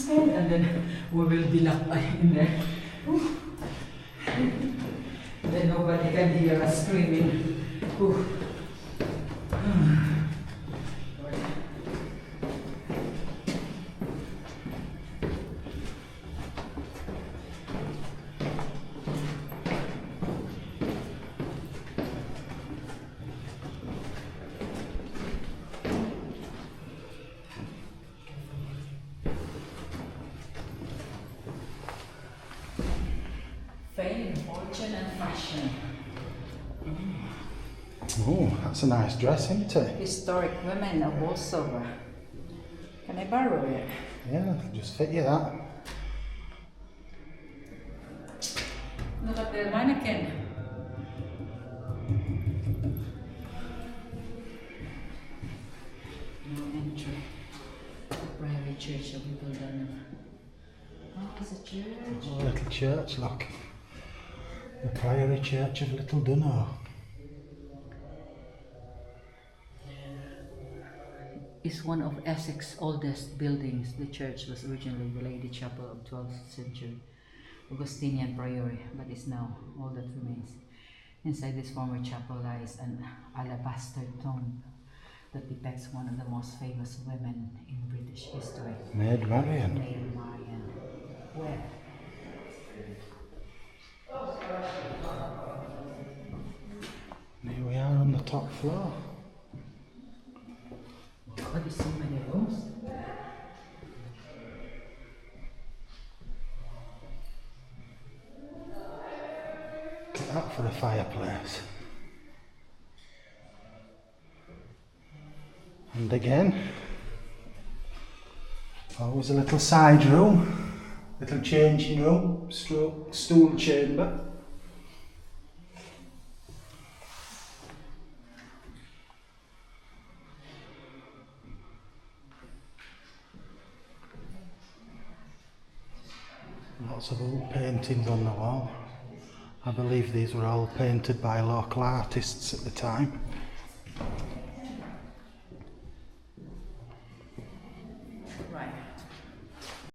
scared, and then we will be locked in there. Then nobody can hear us screaming. Fame, fortune, and fashion. Oh, that's a nice dress, isn't it? Historic women of Bolsover. Can I borrow it? Yeah, just fit you that. Look at the mannequin. No entry. Private church of Little Dunham. Oh, it's a church. Oh, little church, look. The Priory Church of Little Dunham. It's one of Essex's oldest buildings. The church was originally the Lady Chapel of 12th century Augustinian Priory, but is now all that remains. Inside this former chapel lies an alabaster tomb that depicts one of the most famous women in British history. Maid Marian. Maid Marian. Where? And here we are on the top floor. God, there's so many rooms. Look at that for a fireplace. And again, always a little side room, little changing room, stool chamber. Lots of old paintings on the wall. I believe these were all painted by local artists at the time.